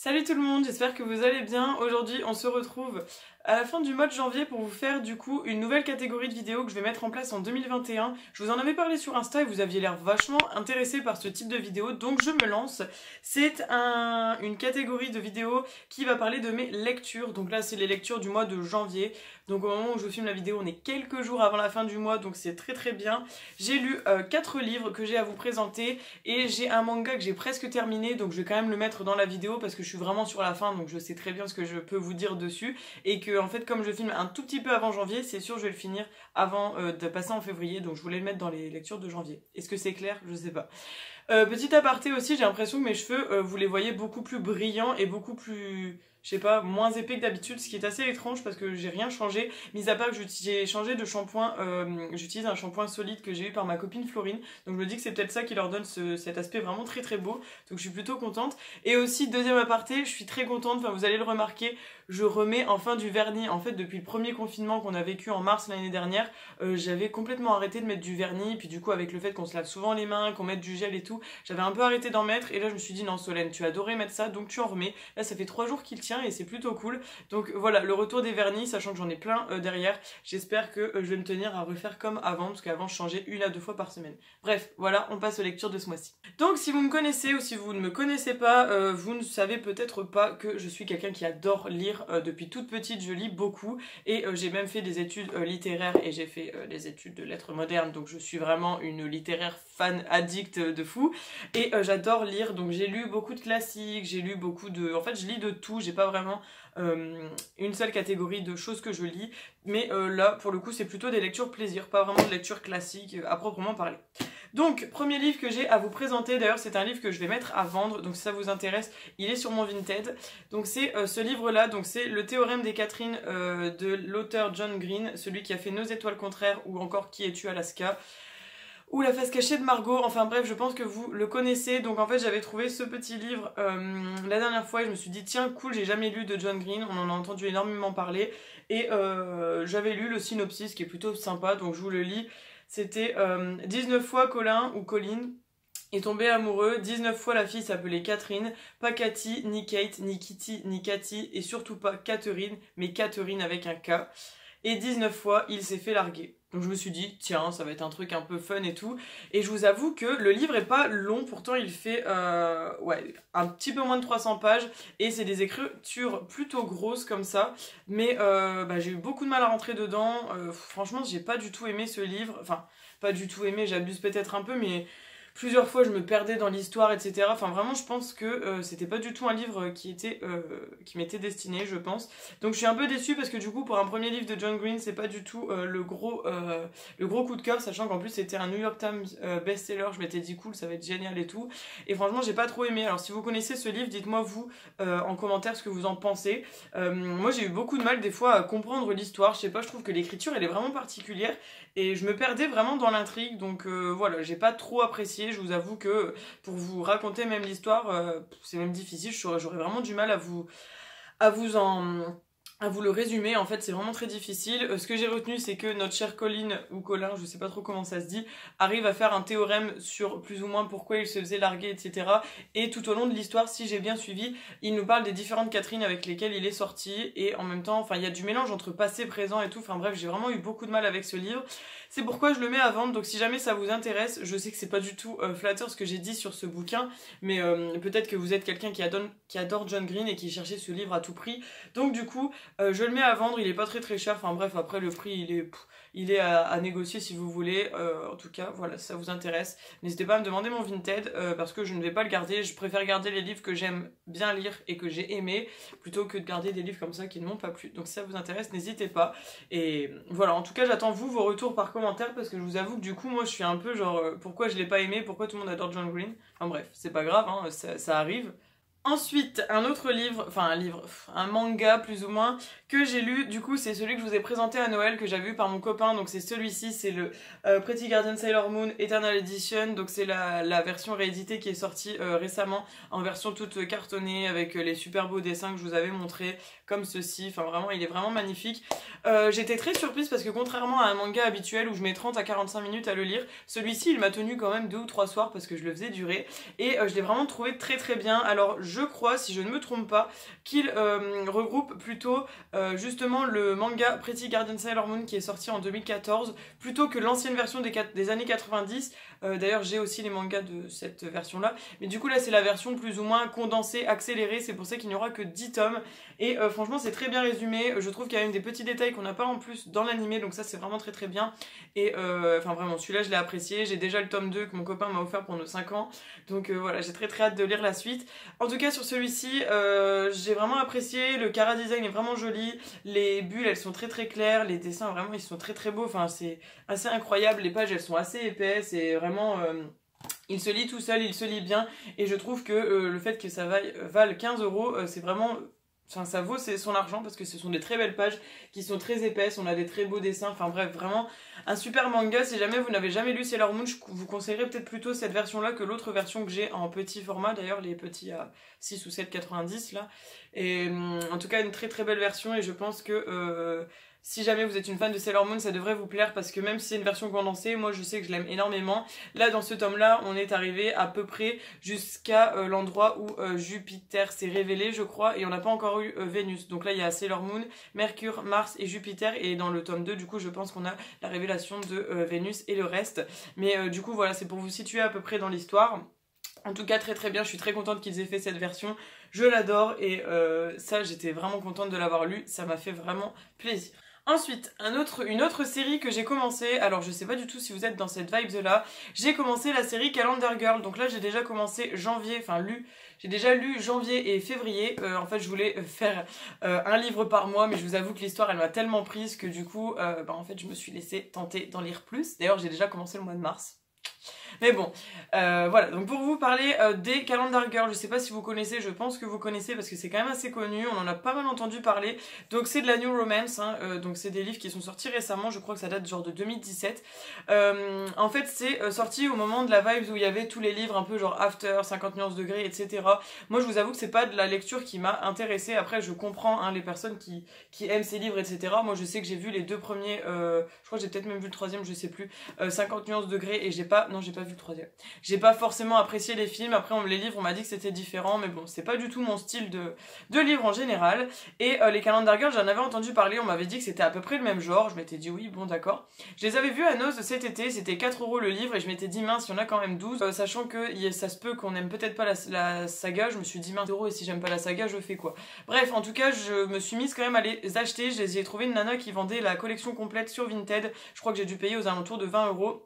Salut tout le monde, j'espère que vous allez bien. Aujourd'hui on se retrouve à la fin du mois de janvier pour vous faire du coup une nouvelle catégorie de vidéos que je vais mettre en place en 2021. Je vous en avais parlé sur Insta et vous aviez l'air vachement intéressé par ce type de vidéo, donc je me lance. C'est une catégorie de vidéos qui va parler de mes lectures. Donc là c'est les lectures du mois de janvier. Donc au moment où je filme la vidéo on est quelques jours avant la fin du mois, donc c'est très bien. J'ai lu 4 livres que j'ai à vous présenter et j'ai un manga que j'ai presque terminé, donc je vais quand même le mettre dans la vidéo parce que je suis vraiment sur la fin, donc je sais très bien ce que je peux vous dire dessus. Et que en fait comme je filme un tout petit peu avant janvier, c'est sûr je vais le finir avant de passer en février, donc je voulais le mettre dans les lectures de janvier. Est-ce que c'est clair? Je sais pas. Petit aparté aussi, j'ai l'impression que mes cheveux, vous les voyez beaucoup plus brillants et beaucoup plus, je sais pas, moins épais que d'habitude, ce qui est assez étrange parce que j'ai rien changé, mis à part que j'ai changé de shampoing, j'utilise un shampoing solide que j'ai eu par ma copine Florine, donc je me dis que c'est peut-être ça qui leur donne cet aspect vraiment très beau, donc je suis plutôt contente. Et aussi, deuxième aparté, je suis très contente, enfin vous allez le remarquer, je remets enfin du vernis. En fait depuis le premier confinement qu'on a vécu en mars l'année dernière, j'avais complètement arrêté de mettre du vernis, puis du coup avec le fait qu'on se lave souvent les mains, qu'on mette du gel et tout, j'avais un peu arrêté d'en mettre et là je me suis dit non Solène, tu adorais mettre ça donc tu en remets. Là ça fait 3 jours qu'il tient et c'est plutôt cool. Donc voilà, le retour des vernis, sachant que j'en ai plein derrière, j'espère que je vais me tenir à refaire comme avant, parce qu'avant je changeais 1 à 2 fois par semaine. Bref, voilà, on passe aux lectures de ce mois-ci. Donc si vous me connaissez ou si vous ne me connaissez pas, vous ne savez peut-être pas que je suis quelqu'un qui adore lire. Depuis toute petite je lis beaucoup et j'ai même fait des études littéraires et j'ai fait des études de lettres modernes, donc je suis vraiment une littéraire fan addict de fou. Et j'adore lire, donc j'ai lu beaucoup de classiques, j'ai lu beaucoup de... En fait je lis de tout, j'ai pas vraiment une seule catégorie de choses que je lis, mais là pour le coup c'est plutôt des lectures plaisir, pas vraiment de lecture classique à proprement parler. Donc, premier livre que j'ai à vous présenter, d'ailleurs c'est un livre que je vais mettre à vendre, donc si ça vous intéresse, il est sur mon Vinted. Donc c'est ce livre-là, donc c'est Le théorème des Catherine de l'auteur John Green, celui qui a fait Nos étoiles contraires ou encore Qui es-tu Alaska, ou La face cachée de Margot, enfin bref je pense que vous le connaissez. Donc en fait j'avais trouvé ce petit livre la dernière fois et je me suis dit tiens cool, j'ai jamais lu de John Green, on en a entendu énormément parler et j'avais lu le synopsis qui est plutôt sympa, donc je vous le lis. C'était 19 fois Colin ou Colin est tombé amoureux, 19 fois la fille s'appelait Catherine, pas Cathy, ni Kate, ni Kitty, ni Cathy, et surtout pas Catherine, mais Catherine avec un K. Et 19 fois il s'est fait larguer. Donc je me suis dit, tiens, ça va être un truc un peu fun et tout. Et je vous avoue que le livre est pas long, pourtant il fait ouais, un petit peu moins de 300 pages. Et c'est des écritures plutôt grosses comme ça. Mais j'ai eu beaucoup de mal à rentrer dedans. Franchement, j'ai pas du tout aimé ce livre. Enfin, pas du tout aimé, j'abuse peut-être un peu, mais... Plusieurs fois je me perdais dans l'histoire, etc. Enfin vraiment je pense que c'était pas du tout un livre qui m'était destiné, je pense. Donc je suis un peu déçue parce que du coup pour un premier livre de John Green c'est pas du tout le gros coup de cœur, sachant qu'en plus c'était un New York Times best-seller. Je m'étais dit cool, ça va être génial et tout. Et franchement j'ai pas trop aimé. Alors si vous connaissez ce livre, dites-moi vous en commentaire ce que vous en pensez. Moi j'ai eu beaucoup de mal des fois à comprendre l'histoire, je sais pas, je trouve que l'écriture elle est vraiment particulière et je me perdais vraiment dans l'intrigue. Donc voilà, j'ai pas trop apprécié. Je vous avoue que pour vous raconter même l'histoire, c'est même difficile, j'aurais vraiment du mal à vous le résumer. En fait c'est vraiment très difficile. Ce que j'ai retenu c'est que notre cher Colin ou Colin, je sais pas trop comment ça se dit, arrive à faire un théorème sur plus ou moins pourquoi il se faisait larguer, etc. Et tout au long de l'histoire, si j'ai bien suivi, il nous parle des différentes Catherine avec lesquelles il est sorti, et en même temps, enfin il y a du mélange entre passé, présent et tout. Enfin bref, j'ai vraiment eu beaucoup de mal avec ce livre. C'est pourquoi je le mets à vendre, donc si jamais ça vous intéresse, je sais que c'est pas du tout flatteur ce que j'ai dit sur ce bouquin, mais peut-être que vous êtes quelqu'un qui adore John Green et qui cherchait ce livre à tout prix. Donc du coup, je le mets à vendre, il est pas très cher, enfin bref, après le prix il est à négocier si vous voulez. En tout cas, voilà, si ça vous intéresse, n'hésitez pas à me demander mon Vinted, parce que je ne vais pas le garder, je préfère garder les livres que j'aime bien lire et que j'ai aimé, plutôt que de garder des livres comme ça qui ne m'ont pas plu. Donc si ça vous intéresse, n'hésitez pas. Et voilà, en tout cas j'attends vos retours par commentaire, parce que je vous avoue que du coup moi je suis un peu genre pourquoi je l'ai pas aimé, pourquoi tout le monde adore John Green. Enfin bref, c'est pas grave, hein, ça arrive. Ensuite, un autre livre, enfin un manga plus ou moins, que j'ai lu, du coup c'est celui que je vous ai présenté à Noël, que j'avais vu par mon copain, donc c'est celui-ci, c'est le Pretty Guardian Sailor Moon Eternal Edition, donc c'est la version rééditée qui est sortie récemment, en version toute cartonnée, avec les super beaux dessins que je vous avais montrés, comme ceci, enfin vraiment, il est vraiment magnifique. J'étais très surprise parce que contrairement à un manga habituel où je mets 30 à 45 minutes à le lire, celui-ci il m'a tenu quand même 2 ou 3 soirs parce que je le faisais durer, et je l'ai vraiment trouvé très bien. Alors je crois, si je ne me trompe pas, qu'il regroupe plutôt justement le manga Pretty Guardian Sailor Moon qui est sorti en 2014, plutôt que l'ancienne version des années 90. D'ailleurs j'ai aussi les mangas de cette version là, mais du coup là c'est la version plus ou moins condensée, accélérée, c'est pour ça qu'il n'y aura que 10 tomes, et franchement c'est très bien résumé, je trouve qu'il y a même des petits détails qu'on n'a pas en plus dans l'animé, donc ça c'est vraiment très très bien, et enfin vraiment celui-là je l'ai apprécié, j'ai déjà le tome 2 que mon copain m'a offert pour nos 5 ans, donc voilà, j'ai très très hâte de lire la suite. En tout cas sur celui-ci, j'ai vraiment apprécié, le chara design est vraiment joli, les bulles elles sont très très claires, les dessins vraiment ils sont très très beaux, enfin c'est assez incroyable, les pages elles sont assez épaisses et vraiment il se lit tout seul, il se lit bien, et je trouve que le fait que ça vale 15 €, c'est vraiment... Enfin, ça vaut son argent parce que ce sont des très belles pages qui sont très épaisses, on a des très beaux dessins, enfin bref, vraiment un super manga. Si jamais vous n'avez jamais lu Sailor Moon, je vous conseillerais peut-être plutôt cette version-là que l'autre version que j'ai en petit format, d'ailleurs les petits à 6 ou 7,90 là. Et en tout cas une très très belle version, et je pense que... si jamais vous êtes une fan de Sailor Moon, ça devrait vous plaire parce que même si c'est une version condensée, moi je sais que je l'aime énormément. Là dans ce tome là, on est arrivé à peu près jusqu'à l'endroit où Jupiter s'est révélé je crois, et on n'a pas encore eu Vénus. Donc là il y a Sailor Moon, Mercure, Mars et Jupiter, et dans le tome 2 du coup je pense qu'on a la révélation de Vénus et le reste. Mais du coup voilà, c'est pour vous situer à peu près dans l'histoire. En tout cas très très bien, je suis très contente qu'ils aient fait cette version, je l'adore, et ça j'étais vraiment contente de l'avoir lu, ça m'a fait vraiment plaisir. Ensuite, une autre série que j'ai commencé, alors je sais pas du tout si vous êtes dans cette vibe là, j'ai commencé la série Calendar Girl, donc là j'ai déjà commencé janvier, j'ai déjà lu janvier et février. En fait je voulais faire un livre par mois, mais je vous avoue que l'histoire elle m'a tellement prise que du coup, en fait je me suis laissée tenter d'en lire plus, d'ailleurs j'ai déjà commencé le mois de mars. Mais bon, voilà, donc pour vous parler des Calendar Girl, je sais pas si vous connaissez, je pense que vous connaissez parce que c'est quand même assez connu, on en a pas mal entendu parler. Donc c'est de la New Romance, hein, donc c'est des livres qui sont sortis récemment, je crois que ça date genre de 2017. En fait c'est sorti au moment de la vibe où il y avait tous les livres un peu genre After, 50 nuances degrés, etc. Moi je vous avoue que c'est pas de la lecture qui m'a intéressée, après je comprends hein, les personnes qui aiment ces livres, etc. Moi je sais que j'ai vu les deux premiers, je crois que j'ai peut-être même vu le troisième, je sais plus, 50 nuances degrés, et j'ai pas vu le troisième. J'ai pas forcément apprécié les films, après les livres on m'a dit que c'était différent, mais bon c'est pas du tout mon style de livre en général. Et les Calendar Girls, j'en avais entendu parler, on m'avait dit que c'était à peu près le même genre, je m'étais dit oui bon d'accord. Je les avais vus à Noz cet été, c'était 4 € le livre, et je m'étais dit mince il y en a quand même 12, sachant que ça se peut qu'on aime peut-être pas la saga, je me suis dit mince €, et si j'aime pas la saga je fais quoi. Bref, en tout cas je me suis mise quand même à les acheter, j'ai trouvé une nana qui vendait la collection complète sur Vinted, je crois que j'ai dû payer aux alentours de 20 €.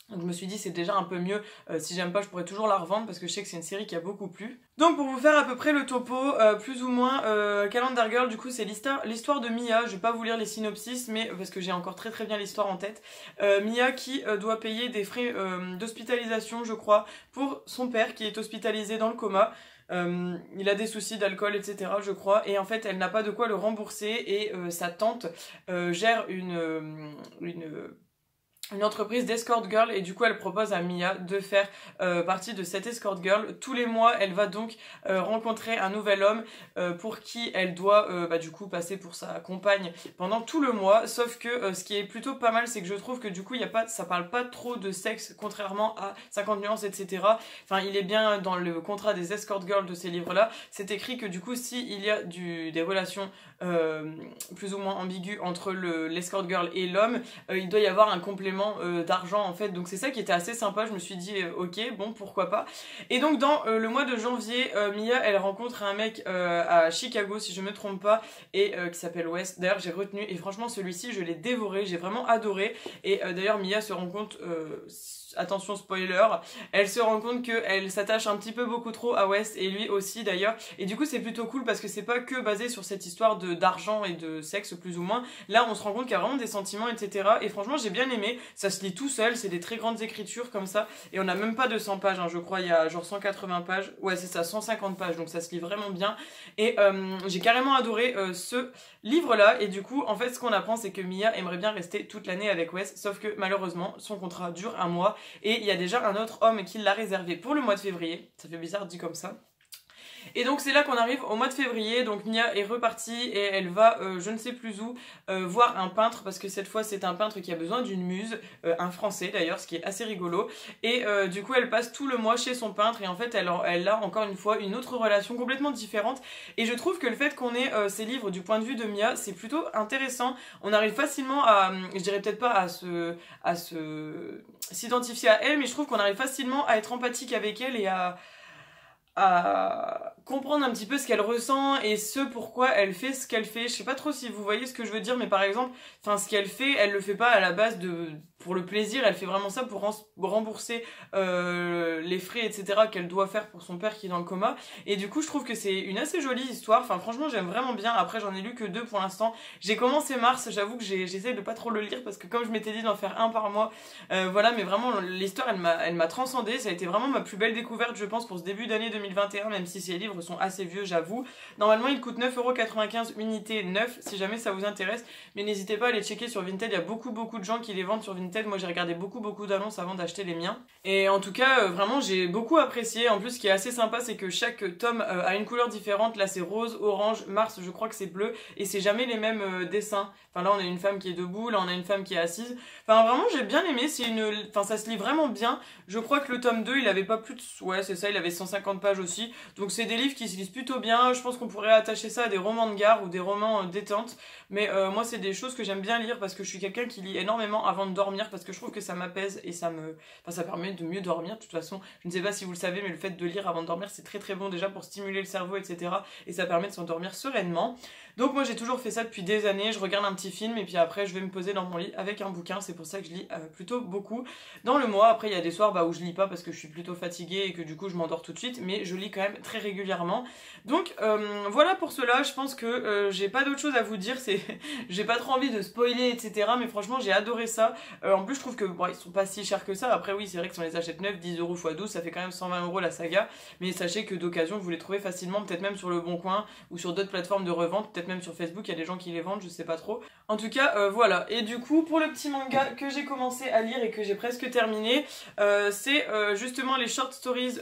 Donc je me suis dit c'est déjà un peu mieux, si j'aime pas je pourrais toujours la revendre parce que je sais que c'est une série qui a beaucoup plu. Donc pour vous faire à peu près le topo, plus ou moins, Calendar Girl du coup c'est l'histoire de Mia, je vais pas vous lire les synopsis mais parce que j'ai encore très très bien l'histoire en tête. Mia qui doit payer des frais d'hospitalisation je crois pour son père qui est hospitalisé dans le coma. Il a des soucis d'alcool etc je crois, et en fait elle n'a pas de quoi le rembourser, et sa tante gère une entreprise d'escort girl, et du coup elle propose à Mia de faire partie de cette escort girl. Tous les mois elle va donc rencontrer un nouvel homme pour qui elle doit du coup passer pour sa compagne pendant tout le mois, sauf que ce qui est plutôt pas mal c'est que je trouve que du coup ça parle pas trop de sexe contrairement à 50 nuances etc. Enfin il est bien dans le contrat des escort girls de ces livres là, c'est écrit que du coup si il y a des relations plus ou moins ambiguës entre l'escort girl et l'homme, il doit y avoir un complément d'argent en fait, donc c'est ça qui était assez sympa, je me suis dit ok bon pourquoi pas. Et donc dans le mois de janvier, Mia elle rencontre un mec à Chicago si je me trompe pas, et qui s'appelle West, d'ailleurs j'ai retenu, et franchement celui-ci je l'ai dévoré, j'ai vraiment adoré. Et d'ailleurs Mia se rend compte, attention spoiler, elle se rend compte qu'elle s'attache un petit peu beaucoup trop à West, et lui aussi d'ailleurs, et du coup c'est plutôt cool parce que c'est pas que basé sur cette histoire d'argent et de sexe plus ou moins, là on se rend compte qu'il y a vraiment des sentiments etc, et franchement j'ai bien aimé, ça se lit tout seul, c'est des très grandes écritures comme ça, et on a même pas 200 pages hein, je crois, il y a genre 180 pages, ouais c'est ça, 150 pages, donc ça se lit vraiment bien, et j'ai carrément adoré ce livre là. Et du coup en fait ce qu'on apprend c'est que Mia aimerait bien rester toute l'année avec West, sauf que malheureusement son contrat dure un mois, et il y a déjà un autre homme qui l'a réservé pour le mois de février, ça fait bizarre dit comme ça. Et donc c'est là qu'on arrive au mois de février, donc Mia est repartie et elle va, je ne sais plus où, voir un peintre, parce que cette fois c'est un peintre qui a besoin d'une muse, un français d'ailleurs, ce qui est assez rigolo, et du coup elle passe tout le mois chez son peintre, et en fait elle a encore une fois une autre relation complètement différente, et je trouve que le fait qu'on ait ces livres du point de vue de Mia, c'est plutôt intéressant, on arrive facilement à, je dirais peut-être pas s'identifier à elle, mais je trouve qu'on arrive facilement à être empathique avec elle et à comprendre un petit peu ce qu'elle ressent et ce pourquoi elle fait ce qu'elle fait. Je sais pas trop si vous voyez ce que je veux dire, mais par exemple, enfin ce qu'elle fait, elle le fait pas à la base pour le plaisir, elle fait vraiment ça pour rembourser les frais, etc. qu'elle doit faire pour son père qui est dans le coma. Et du coup, je trouve que c'est une assez jolie histoire. Enfin, franchement, j'aime vraiment bien. Après, j'en ai lu que 2 pour l'instant. J'ai commencé Mars, j'avoue que j'essaie de pas trop le lire parce que comme je m'étais dit d'en faire un par mois, voilà, mais vraiment, l'histoire, elle m'a transcendée. Ça a été vraiment ma plus belle découverte, je pense, pour ce début d'année 2021, même si ces livres sont assez vieux, j'avoue. Normalement, ils coûtent 9,95 € unité 9, si jamais ça vous intéresse. Mais n'hésitez pas à les checker sur Vinted, il y a beaucoup de gens qui les vendent sur Vinted. Moi, j'ai regardé beaucoup d'annonces avant d'acheter les miens. Et en tout cas, vraiment, j'ai beaucoup apprécié. En plus, ce qui est assez sympa, c'est que chaque tome a une couleur différente. Là, c'est rose, orange, Mars, je crois que c'est bleu. Et c'est jamais les mêmes dessins. Enfin, là, on a une femme qui est debout, là, on a une femme qui est assise. Enfin, vraiment, j'ai bien aimé. Enfin, ça se lit vraiment bien. Je crois que le tome 2, il avait pas plus de... Ouais, c'est ça, il avait 150 pages aussi. Donc, c'est des livres qui se lisent plutôt bien. Je pense qu'on pourrait attacher ça à des romans de gare ou des romans détente. Mais moi, c'est des choses que j'aime bien lire parce que je suis quelqu'un qui lit énormément avant de dormir parce que je trouve que ça m'apaise et ça permet de mieux dormir. De toute façon, je ne sais pas si vous le savez, mais le fait de lire avant de dormir, c'est très bon déjà pour stimuler le cerveau, etc. Et ça permet de s'endormir sereinement. Donc moi, j'ai toujours fait ça depuis des années. Je regarde un petit film et puis après, je vais me poser dans mon lit avec un bouquin. C'est pour ça que je lis plutôt beaucoup dans le mois. Après, il y a des soirs où je lis pas parce que je suis plutôt fatiguée et que du coup, je m'endors tout de suite. Mais je lis quand même très régulièrement. Donc voilà pour cela. Je pense que j'ai pas d'autre chose à vous dire. J'ai pas trop envie de spoiler, etc. Mais franchement, j'ai adoré ça. En plus, je trouve que bon, ils sont pas si chers que ça. Après, oui, c'est vrai que si on les achète 9, 10 € x 12, ça fait quand même 120 € la saga. Mais sachez que d'occasion, vous les trouvez facilement, peut-être même sur le Bon Coin ou sur d'autres plateformes de revente, peut-être même sur Facebook, il y a des gens qui les vendent, je sais pas trop. En tout cas, voilà. Et du coup, pour le petit manga que j'ai commencé à lire et que j'ai presque terminé, c'est justement les short stories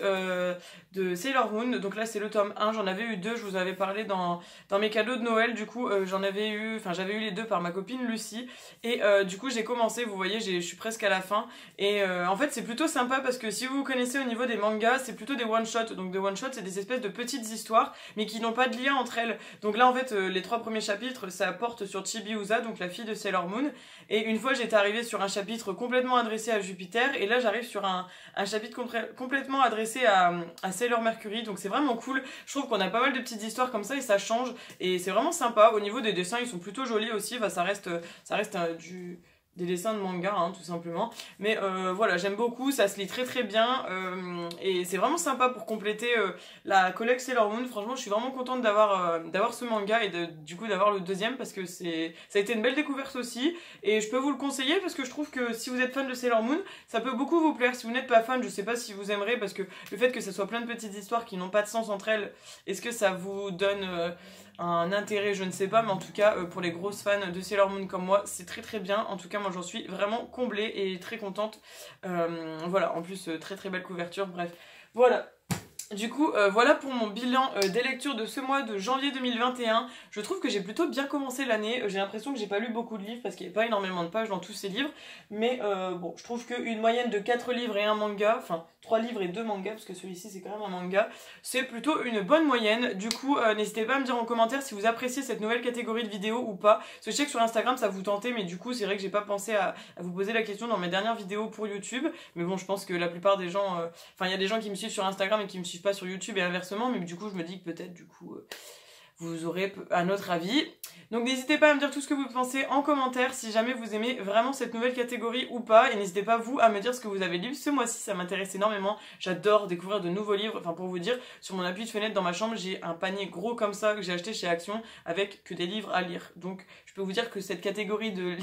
de Sailor Moon. Donc là, c'est le tome 1, j'en avais eu 2, je vous avais parlé dans mes cadeaux de Noël. Du coup, j'avais eu les 2 par ma copine Lucie. Et du coup, j'ai commencé, vous voyez, je suis presque à la fin. Et en fait, c'est plutôt sympa parce que si vous connaissez au niveau des mangas, c'est plutôt des one-shots. Donc des one-shots, c'est des espèces de petites histoires, mais qui n'ont pas de lien entre elles. Donc là, en fait, les 3 premiers chapitres, ça porte sur Chibiusa, donc la fille de Sailor Moon. Et une fois, j'étais arrivée sur un chapitre complètement adressé à Jupiter. Et là, j'arrive sur un chapitre complètement adressé à Sailor Mercury. Donc c'est vraiment cool. Je trouve qu'on a pas mal de petites histoires comme ça et ça change. Et c'est vraiment sympa. Au niveau des dessins, ils sont plutôt jolis aussi. Enfin, ça reste des dessins de manga, hein, tout simplement. Mais voilà, j'aime beaucoup, ça se lit très bien. Et c'est vraiment sympa pour compléter la collecte Sailor Moon. Franchement, je suis vraiment contente d'avoir ce manga et du coup d'avoir le deuxième parce que ça a été une belle découverte aussi. Et je peux vous le conseiller parce que je trouve que si vous êtes fan de Sailor Moon, ça peut beaucoup vous plaire. Si vous n'êtes pas fan, je sais pas si vous aimerez parce que le fait que ça soit plein de petites histoires qui n'ont pas de sens entre elles, est-ce que ça vous donne un intérêt, je ne sais pas, mais en tout cas pour les grosses fans de Sailor Moon comme moi, c'est très bien. En tout cas, moi j'en suis vraiment comblée et très contente. Voilà, en plus très belle couverture, bref. Voilà. Du coup, voilà pour mon bilan des lectures de ce mois de janvier 2021. Je trouve que j'ai plutôt bien commencé l'année. J'ai l'impression que j'ai pas lu beaucoup de livres parce qu'il n'y a pas énormément de pages dans tous ces livres. Mais bon, je trouve qu'une moyenne de 4 livres et un manga, enfin 3 livres et 2 mangas, parce que celui-ci c'est quand même un manga, c'est plutôt une bonne moyenne. Du coup, n'hésitez pas à me dire en commentaire si vous appréciez cette nouvelle catégorie de vidéos ou pas. Parce que je sais que sur Instagram ça vous tentait, mais du coup c'est vrai que j'ai pas pensé à vous poser la question dans mes dernières vidéos pour YouTube. Mais bon, je pense que la plupart des gens... Enfin, il y a des gens qui me suivent sur Instagram et qui me suivent pas sur YouTube et inversement, mais du coup je me dis que peut-être du coup vous aurez un autre avis. Donc n'hésitez pas à me dire tout ce que vous pensez en commentaire si jamais vous aimez vraiment cette nouvelle catégorie ou pas, et n'hésitez pas vous à me dire ce que vous avez lu ce mois-ci, ça m'intéresse énormément. J'adore découvrir de nouveaux livres. Enfin, pour vous dire, sur mon appui de fenêtre dans ma chambre, j'ai un panier gros comme ça que j'ai acheté chez Action avec que des livres à lire. Donc je peux vous dire que cette catégorie de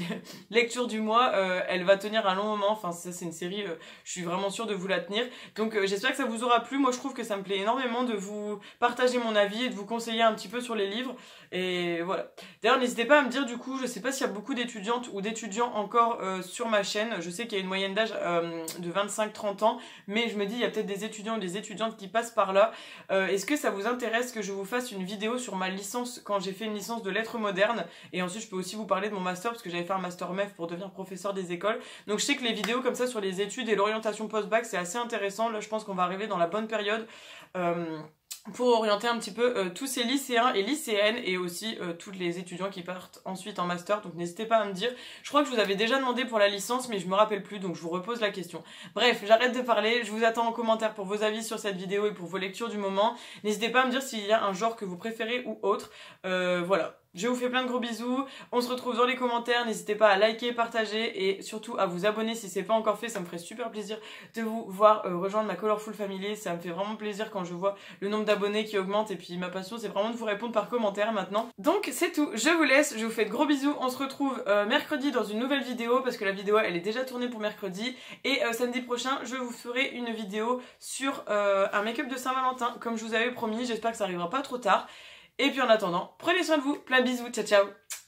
lecture du mois, elle va tenir un long moment. Enfin, ça c'est une série, je suis vraiment sûre de vous la tenir. Donc j'espère que ça vous aura plu. Moi je trouve que ça me plaît énormément de vous partager mon avis et de vous conseiller un petit peu sur les livres. Et voilà. D'ailleurs, n'hésitez pas à me dire du coup, je sais pas s'il y a beaucoup d'étudiantes ou d'étudiants encore sur ma chaîne. Je sais qu'il y a une moyenne d'âge de 25-30 ans, mais je me dis, il y a peut-être des étudiants ou des étudiantes qui passent par là. Est-ce que ça vous intéresse que je vous fasse une vidéo sur ma licence quand j'ai fait une licence de lettres modernes? Et ensuite, je peux aussi vous parler de mon master parce que j'avais fait un master MEF pour devenir professeur des écoles. Donc je sais que les vidéos comme ça sur les études et l'orientation post-bac, c'est assez intéressant. Là, je pense qu'on va arriver dans la bonne période. Pour orienter un petit peu tous ces lycéens et lycéennes et aussi tous les étudiants qui partent ensuite en master, donc n'hésitez pas à me dire. Je crois que je vous avais déjà demandé pour la licence mais je me rappelle plus, donc je vous repose la question. Bref, j'arrête de parler, je vous attends en commentaire pour vos avis sur cette vidéo et pour vos lectures du moment. N'hésitez pas à me dire s'il y a un genre que vous préférez ou autre. Voilà. Je vous fais plein de gros bisous, on se retrouve dans les commentaires, n'hésitez pas à liker, partager et surtout à vous abonner si c'est pas encore fait, ça me ferait super plaisir de vous voir rejoindre ma Colorful Family, ça me fait vraiment plaisir quand je vois le nombre d'abonnés qui augmente et puis ma passion c'est vraiment de vous répondre par commentaire maintenant. Donc c'est tout, je vous laisse, je vous fais de gros bisous, on se retrouve mercredi dans une nouvelle vidéo parce que la vidéo elle est déjà tournée pour mercredi et samedi prochain je vous ferai une vidéo sur un make-up de Saint-Valentin comme je vous avais promis, j'espère que ça arrivera pas trop tard. Et puis en attendant, prenez soin de vous, plein de bisous, ciao ciao.